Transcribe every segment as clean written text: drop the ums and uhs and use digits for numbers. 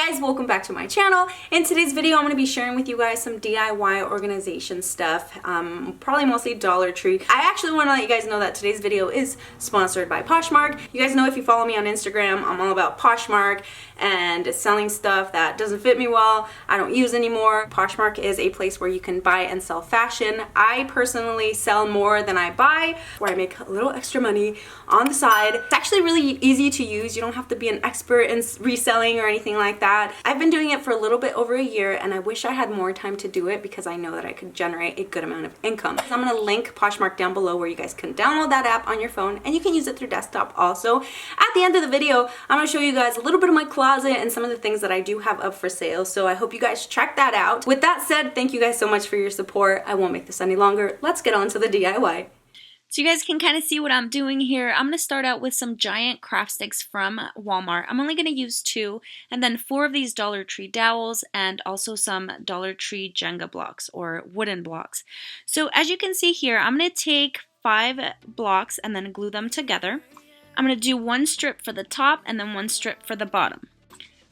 guys, welcome back to my channel. In today's video, I'm going to be sharing with you guys some DIY organization stuff, probably mostly Dollar Tree. I actually want to let you guys know that today's video is sponsored by Poshmark. You guys know if you follow me on Instagram, I'm all about Poshmark and selling stuff that doesn't fit me well, I don't use anymore. Poshmark is a place where you can buy and sell fashion. I personally sell more than I buy, where I make a little extra money on the side. It's actually really easy to use. You don't have to be an expert in reselling or anything like that. I've been doing it for a little bit over a year and I wish I had more time to do it because I know that I could generate a good amount of income. So I'm going to link Poshmark down below where you guys can download that app on your phone and you can use it through desktop also. At the end of the video, I'm going to show you guys a little bit of my closet and some of the things that I do have up for sale. So I hope you guys check that out. With that said, thank you guys so much for your support. I won't make this any longer. Let's get on to the DIY. So you guys can kind of see what I'm doing here. I'm going to start out with some giant craft sticks from Walmart. I'm only going to use 2, and then 4 of these Dollar Tree dowels, and also some Dollar Tree Jenga blocks or wooden blocks. So as you can see here, I'm going to take 5 blocks and then glue them together. I'm going to do 1 strip for the top and then 1 strip for the bottom.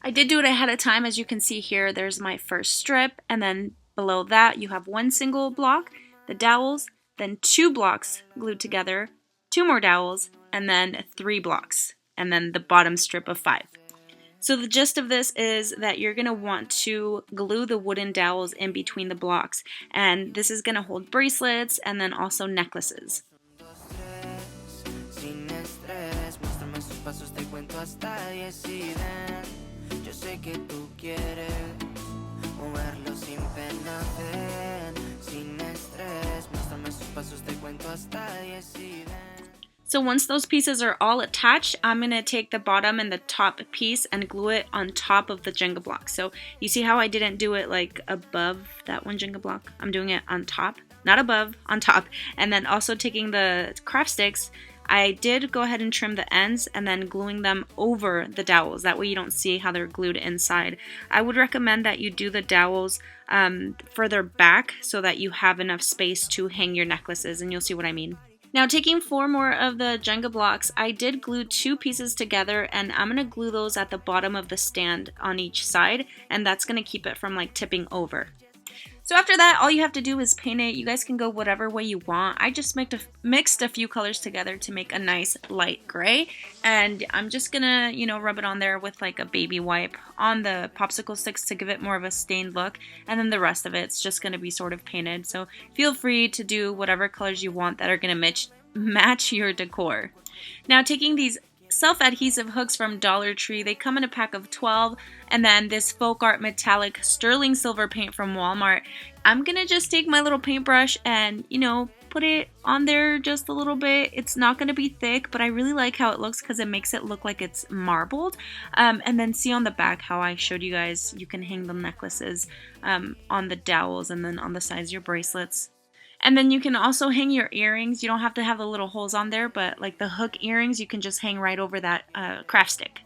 I did do it ahead of time. As you can see here, there's my first strip, and then below that you have 1 single block, the dowels, then 2 blocks glued together, 2 more dowels, and then 3 blocks, and then the bottom strip of 5. So the gist of this is that you're going to want to glue the wooden dowels in between the blocks, and this is going to hold bracelets and then also necklaces. So once those pieces are all attached, I'm going to take the bottom and the top piece and glue it on top of the Jenga block. So you see how I didn't do it like above that one Jenga block? I'm doing it on top, not above, on top. And then also taking the craft sticks, I did go ahead and trim the ends and then gluing them over the dowels. That way you don't see how they're glued inside. I would recommend that you do the dowels further back so that you have enough space to hang your necklaces, and you'll see what I mean. Now taking 4 more of the Jenga blocks, I did glue 2 pieces together, and I'm going to glue those at the bottom of the stand on each side, and that's going to keep it from like tipping over. So after that, all you have to do is paint it. You guys can go whatever way you want. I just mixed a few colors together to make a nice light gray. And I'm just gonna, rub it on there with like a baby wipe on the popsicle sticks to give it more of a stained look. And then the rest of it's just gonna be sort of painted. So feel free to do whatever colors you want that are gonna match your decor. Now taking these self-adhesive hooks from Dollar Tree, they come in a pack of 12, and then this folk art metallic sterling silver paint from Walmart. I'm gonna just take my little paintbrush and put it on there just a little bit. It's not gonna be thick, but I really like how it looks because it makes it look like it's marbled. And then see on the back how I showed you guys you can hang the necklaces on the dowels and then on the sides of your bracelets. And then you can also hang your earrings. You don't have to have the little holes on there, but like the hook earrings, you can just hang right over that craft stick.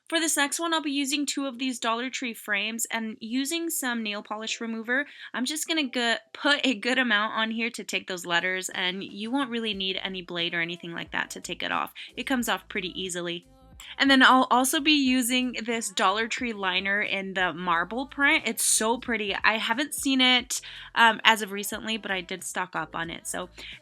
For this next one, I'll be using 2 of these Dollar Tree frames and using some nail polish remover. I'm just going to put a good amount on here to take those letters, and you won't really need any blade or anything like that to take it off. It comes off pretty easily. And then I'll also be using this Dollar Tree liner in the marble print. It's so pretty. I haven't seen it as of recently, but I did stock up on it.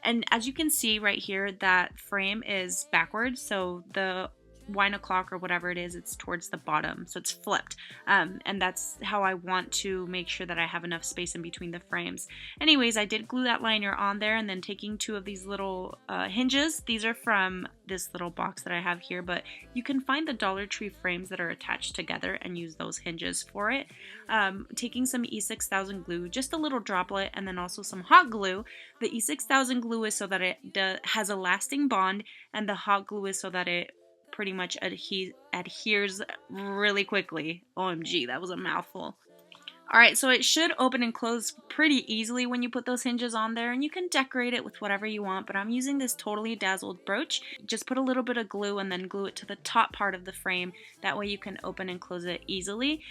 And as you can see right here, that frame is backwards. So the wine o'clock or whatever it is, it's towards the bottom, so it's flipped. And that's how I want to make sure that I have enough space in between the frames. Anyways, I did glue that liner on there, and then taking two of these little hinges. These are from this little box that I have here, but you can find the Dollar Tree frames that are attached together and use those hinges for it. Taking some E6000 glue, just a little droplet, and then also some hot glue. The E6000 glue is so that it has a lasting bond, and the hot glue is so that it pretty much adheres really quickly. OMG, that was a mouthful. Alright, so it should open and close pretty easily when you put those hinges on there, and you can decorate it with whatever you want, but I'm using this Totally Dazzled brooch. Just put a little bit of glue and then glue it to the top part of the frame. That way you can open and close it easily.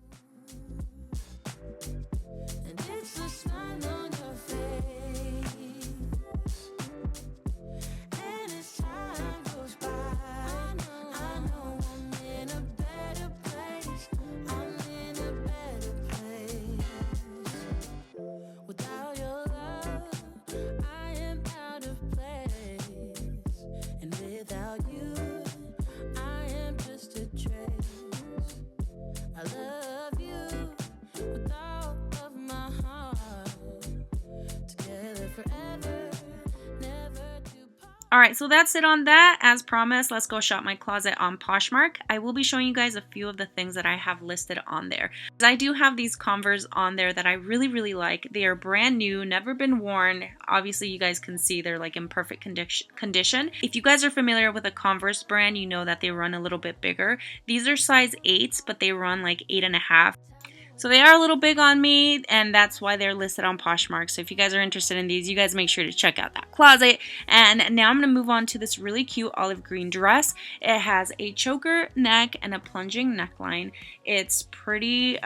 Alright, so that's it on that. As promised, let's go shop my closet on Poshmark. I will be showing you guys a few of the things that I have listed on there. I do have these Converse on there that I really like. They are brand new, never been worn. Obviously, you guys can see they're like in perfect condition. If you guys are familiar with a Converse brand, you know that they run a little bit bigger. These are size 8s, but they run like 8.5. So they are a little big on me, and that's why they're listed on Poshmark. So if you guys are interested in these, you guys make sure to check out that closet. And now I'm going to move on to this really cute olive green dress. It has a choker neck and a plunging neckline. It's pretty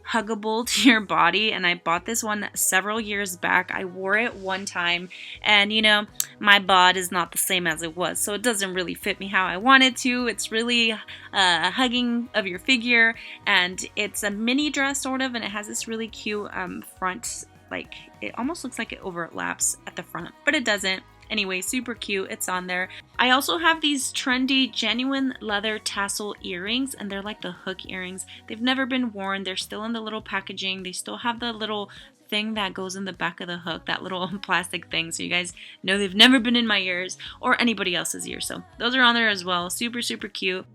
huggable to your body, and I bought this one several years back. I wore it one time, and you know, my bod is not the same as it was, so it doesn't really fit me how I want it to. It's really hugging of your figure, and it's a mini dress sort of, and it has this really cute front, like it almost looks like it overlaps at the front, but it doesn't. Anyway, super cute. It's on there. I also have these trendy genuine leather tassel earrings, and they're like the hook earrings. They've never been worn. They're still in the little packaging. They still have the little thing that goes in the back of the hook, that little plastic thing, so you guys know they've never been in my ears or anybody else's ears. So those are on there as well. Super cute.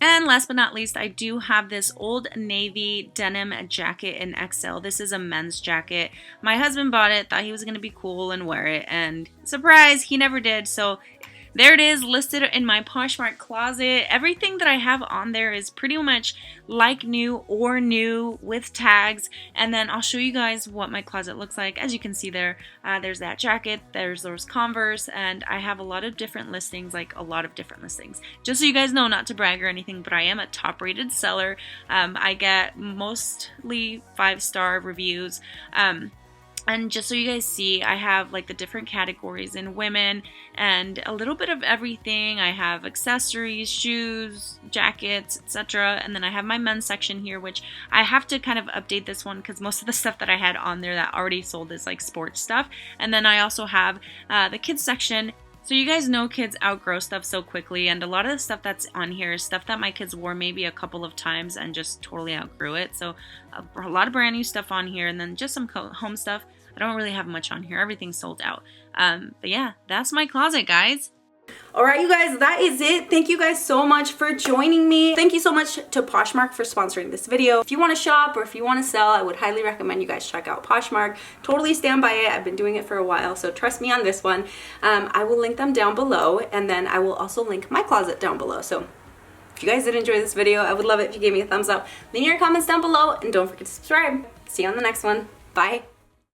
And last but not least, I do have this Old Navy denim jacket in XL. This is a men's jacket. My husband bought it, thought he was going to be cool and wear it, and surprise, he never did. So there it is, listed in my Poshmark closet. Everything that I have on there is pretty much like new or new with tags. And then I'll show you guys what my closet looks like. As you can see there, there's that jacket, there's those Converse, and I have a lot of different listings, Just so you guys know, not to brag or anything, but I am a top-rated seller. I get mostly 5-star reviews. And just so you guys see, I have like the different categories in women and a little bit of everything. I have accessories, shoes, jackets, etc. And then I have my men's section here, which I have to kind of update this one because most of the stuff that I had on there that already sold is like sports stuff. And then I also have the kids section. So you guys know kids outgrow stuff so quickly, and a lot of the stuff that's on here is stuff that my kids wore maybe a couple of times and just totally outgrew it. So a lot of brand new stuff on here, and then just some home stuff. I don't really have much on here. Everything's sold out. But yeah, that's my closet, guys. Alright, you guys, that is it. Thank you guys so much for joining me. Thank you so much to Poshmark for sponsoring this video. If you want to shop or if you want to sell, I would highly recommend you guys check out Poshmark. Totally stand by it. I've been doing it for a while, so trust me on this one. I will link them down below, and then I will also link my closet down below. So if you guys did enjoy this video, I would love it if you gave me a thumbs up. Leave your comments down below, and don't forget to subscribe. See you on the next one. Bye.